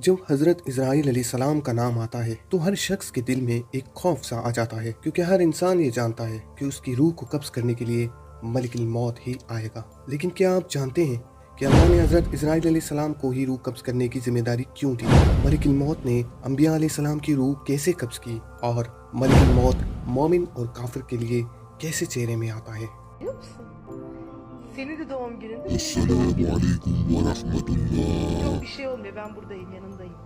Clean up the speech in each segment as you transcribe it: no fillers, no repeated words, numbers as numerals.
जब हजरत इजराइल अलैहिस्सलाम का नाम आता है तो हर शख्स के दिल में एक खौफ सा आ जाता है, क्योंकि हर इंसान ये जानता है कि उसकी रूह को कब्ज करने के लिए मलिकुल मौत ही आएगा। लेकिन क्या आप जानते हैं कि अल्लाह ने हजरत इजराइल अलैहिस्सलाम को ही रूह कब्ज करने की जिम्मेदारी क्यों दी? मलिकुल मौत ने अंबिया अलैहिस्सलाम की रूह कैसे कब्ज की और मलिकुल मौत मोमिन और काफिर के लिए कैसे चेहरे में आता है? Biliyor musun? Senin de doğum gününde benim de Esselamu doğum günüm. aleyküm ve rahmetullah. Yok bir şey olmuyor, ben buradayım, yanındayım.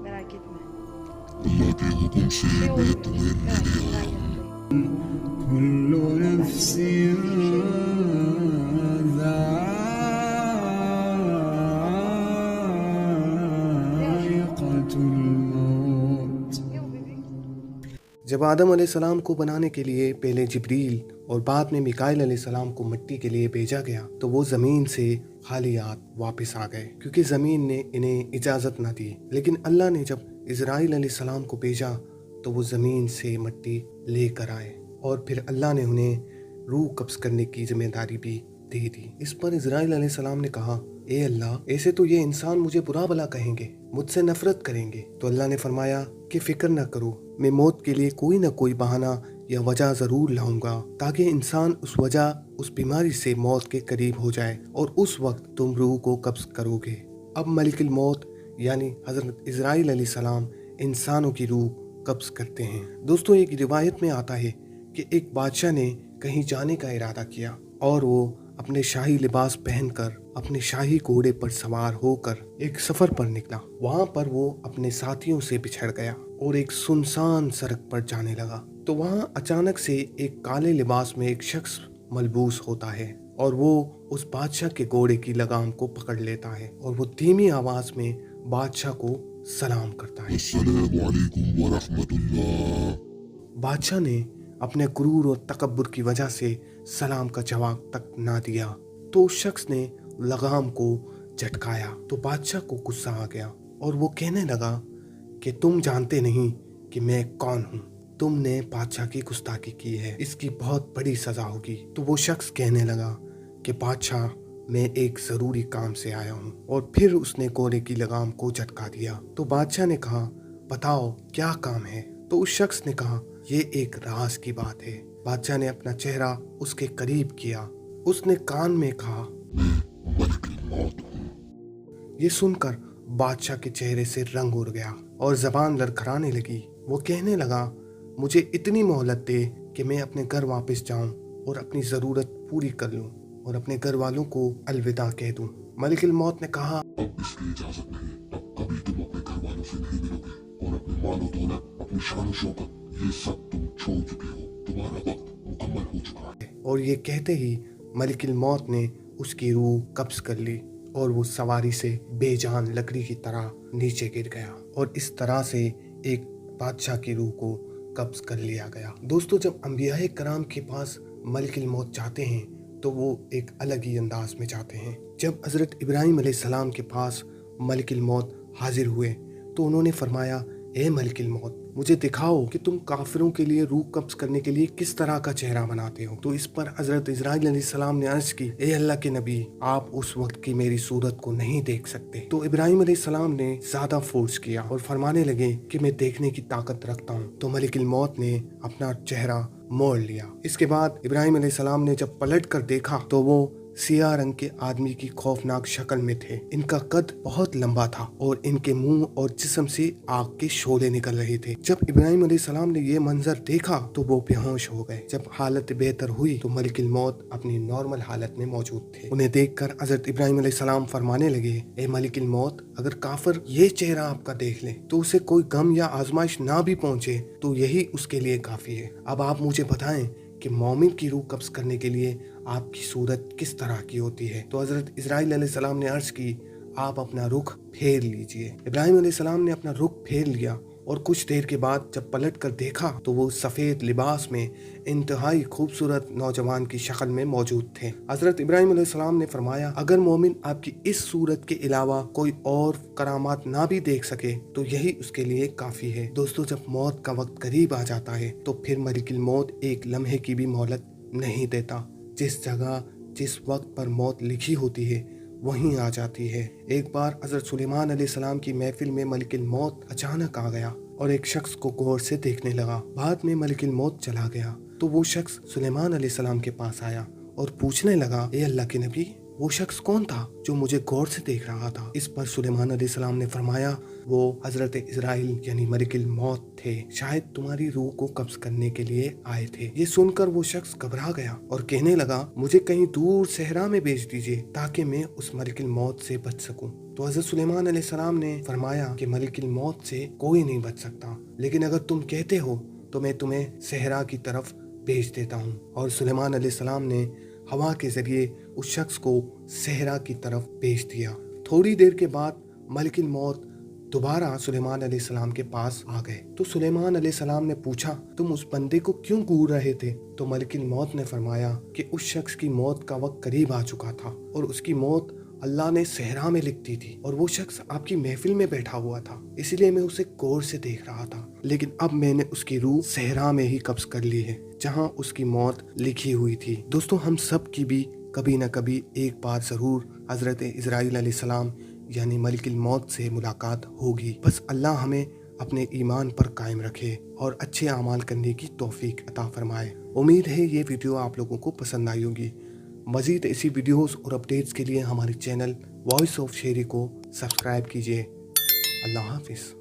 Merak etme. अल्लाह के हुक्म से Bir şey मैं olmuyor. तुम्हें Evet, ले ben आया। yanındayım. كل نفس ذائقة الموت. Yok bebeğim. जब आदम अलैहिस्सलाम को बनाने के लिए पहले जिब्रील और बाद में मिकाइल अलैहिस्सलाम को मिट्टी के लिए भेजा गया तो वो ज़मीन से खालियात वापस आ गए, क्योंकि ज़मीन ने इन्हें इजाज़त ना दी। लेकिन अल्लाह ने जब इजराइल अलैहिस्सलाम को भेजा तो वो ज़मीन से मिट्टी लेकर आए और फिर अल्लाह ने उन्हें रूह कब्ज़ करने की जिम्मेदारी भी दे दी। इस पर इजराइल अलैहिस्सलाम ने कहा, ए अल्लाह, ऐसे तो ये इंसान मुझे बुरा भला कहेंगे, मुझसे नफरत करेंगे। तो अल्लाह ने फरमाया कि फिक्र न करो, मैं मौत के लिए कोई ना कोई बहाना या वजह ज़रूर लाऊंगा, ताकि इंसान उस वजह, उस बीमारी से मौत के करीब हो जाए और उस वक्त तुम रूह को कब्ज़ करोगे। अब मलिकुल मौत यानी हज़रत इजराइल अलैहिस्सलाम इंसानों की रूह कब्ज़ करते हैं। दोस्तों, एक रिवायत में आता है कि एक बादशाह ने कहीं जाने का इरादा किया और वो अपने शाही लिबास पहनकर अपने शाही घोड़े पर सवार होकर एक सफर पर निकला। वहां पर वो अपने साथियों से बिछड़ गया और एक सुनसान सड़क पर जाने लगा। तो वहां अचानक से एक काले लिबास में एक शख्स मलबूस होता है और वो उस बादशाह के घोड़े की लगाम को पकड़ लेता है और वो धीमी आवाज में बादशाह को सलाम करता है। अस्सलामु अलैकुम व रहमतुल्लाह। बादशाह ने अपने गुरूर और तकब्बुर की वजह से सलाम का जवाब तक ना दिया तो उस शख्स ने लगाम को झटकाया। तो बादशाह को गुस्सा आ गया और वो कहने लगा कि तुम जानते नहीं कि मैं कौन हूँ, तुमने बादशाह की गुस्ताखी की है, इसकी बहुत बड़ी सजा होगी। तो वो शख्स कहने लगा कि बादशाह, मैं एक ज़रूरी काम से आया हूँ, और फिर उसने घोड़े की लगाम को झटका दिया। तो बादशाह ने कहा, बताओ क्या काम है? तो उस शख्स ने कहा, ये एक राज की बात है। बादशाह ने अपना चेहरा उसके करीब किया, उसने कान में कहा, मैं मलिकुल मौत हूँ। ये सुनकर बादशाह के चेहरे से रंग उड़ गया और जबान लड़खड़ाने लगी। वो कहने लगा, मुझे इतनी मोहलत दे कि मैं अपने घर वापस जाऊं और अपनी ज़रूरत पूरी कर लूं और अपने घर वालों को अलविदा कह दूं। मलिकुल मौत ने कहा, अब इसकी इजाजत नहीं, अब कभी तुम अपने घर वालों से नहीं मिलोगे और अपने मालो दौलत, अपनी शान शौकत, ये सब तुम छोड़ चुके हो, तुम्हारा वक्त मुकम्मल हो चुका है। और ये कहते ही मलिकुल मौत ने उसकी रूह कब्ज कर ली और वो सवारी से बेजान लकड़ी की तरह नीचे गिर गया और इस तरह से एक बादशाह की रूह को कब्ज कर लिया गया। दोस्तों, जब अंबियाए कराम के पास मलिकुल मौत जाते हैं तो वो एक अलग ही अंदाज में जाते हैं। जब हज़रत इब्राहीम अलैहिस्सलाम के पास मलिकुल मौत हाजिर हुए तो उन्होंने फरमाया, ए मलिकुल मौत, मुझे दिखाओ कि तुम काफिरों के लिए रूह कब्ज करने के लिए किस तरह का चेहरा बनाते हो। तो इस पर हजरत इजराइल अलैहिस्सलाम ने अर्ज की, ए अल्लाह के नबी, आप उस वक्त की मेरी सूरत को नहीं देख सकते। तो इब्राहीम अलैहिस्सलाम ने ज्यादा फोर्स किया और फरमाने लगे कि मैं देखने की ताकत रखता हूँ। तो मलिकुल मौत ने अपना चेहरा मोड़ लिया। इसके बाद इब्राहीम अलैहिस्सलाम ने जब पलट कर देखा तो वो सियाह रंग के आदमी की खौफनाक शक्ल में थे। इनका कद बहुत लंबा था और इनके मुंह और जिस्म से आग के शोले निकल रहे थे। जब इब्राहीम अलैहिस्सलाम ने ये मंजर देखा तो वो बेहोश हो गए। जब हालत बेहतर हुई तो मलिकुल मौत अपनी नॉर्मल हालत में मौजूद थे। उन्हें देखकर हजरत इब्राहीम अलैहिस्सलाम फरमाने लगे, ए मलिकुल मौत, अगर काफिर ये चेहरा आपका देख ले तो उसे कोई गम या आजमाइश ना भी पहुंचे तो यही उसके लिए काफी है। अब आप मुझे बताएं कि मोमिन की रूह कब्ज करने के लिए आपकी सूरत किस तरह की होती है? तो हजरत इजराइल अलैहिस्सलाम ने अर्ज की, आप अपना रुख फेर लीजिए। इब्राहीम अलैहिस्सलाम ने अपना रुख फेर लिया और कुछ देर के बाद जब पलट कर देखा तो वो सफ़ेद लिबास में इंतहाई खूबसूरत नौजवान की शक्ल में मौजूद थे। हज़रत इब्राहीम अलैहिस्सलाम ने फरमाया, अगर मोमिन आपकी इस सूरत के अलावा कोई और करामात ना भी देख सके तो यही उसके लिए काफ़ी है। दोस्तों, जब मौत का वक्त करीब आ जाता है तो फिर मलिकुल मौत एक लम्हे की भी मोहलत नहीं देता। जिस जगह जिस वक्त पर मौत लिखी होती है वहीं आ जाती है। एक बार हजरत सुलेमान अलैहिस्सलाम की महफिल में मलिकुल मौत अचानक आ गया और एक शख्स को गौर से देखने लगा। बाद में मलिकुल मौत चला गया तो वो शख्स सुलेमान अलैहिस्सलाम के पास आया और पूछने लगा, ए अल्लाह के नबी, वो शख्स कौन था जो मुझे गौर से देख रहा था? इस पर सुलेमान अलैहिस्सलाम ने फरमाया, वो हजरत इजराइल यानी मलिकुल मौत थे, शायद तुम्हारी रूह को कब्ज करने के लिए आए थे। ये सुनकर वो शख्स घबरा गया और कहने लगा, मुझे कहीं दूर सहरा में भेज दीजिए ताकि मैं उस मलिकुल मौत से बच सकूं। तो हजरत सुलेमान अलैहिस्सलाम ने फरमाया कि मलिकुल मौत से कोई नहीं बच सकता, लेकिन अगर तुम कहते हो तो मैं तुम्हें सहरा की तरफ भेज देता हूँ। और सुलेमान अलैहिस्सलाम ने हवा के जरिए उस शख्स को सहरा की तरफ भेज दिया। थोड़ी देर के बाद मलिकुल मौत दोबारा सुलेमान अलैहिस्सलाम के पास आ गए तो सुलेमान अलैहिस्सलाम ने पूछा, तुम उस बंदे को क्यों घूर रहे थे? तो मलिकुल मौत ने फरमाया कि उस शख्स की मौत का वक्त करीब आ चुका था और उसकी मौत अल्लाह ने सहरा में लिख दी थी और वो शख्स आपकी महफिल में बैठा हुआ था, इसलिए मैं उसे गौर से देख रहा था। लेकिन अब मैंने उसकी रूह सहरा में ही कब्ज कर ली है जहां उसकी मौत लिखी हुई थी। दोस्तों, हम सब की भी कभी न कभी एक बार जरूर हजरत इजराइल अलैहिस्सलाम यानी मलिकुल मौत से मुलाकात होगी। बस अल्लाह हमें अपने ईमान पर कायम रखे और अच्छे अमाल करने की तौफीक अता फरमाए। उम्मीद है ये वीडियो आप लोगों को पसंद आई होगी। मज़ीद ऐसी वीडियोस और अपडेट्स के लिए हमारे चैनल वॉइस ऑफ शेरी को सब्सक्राइब कीजिए। अल्लाह हाफिज़।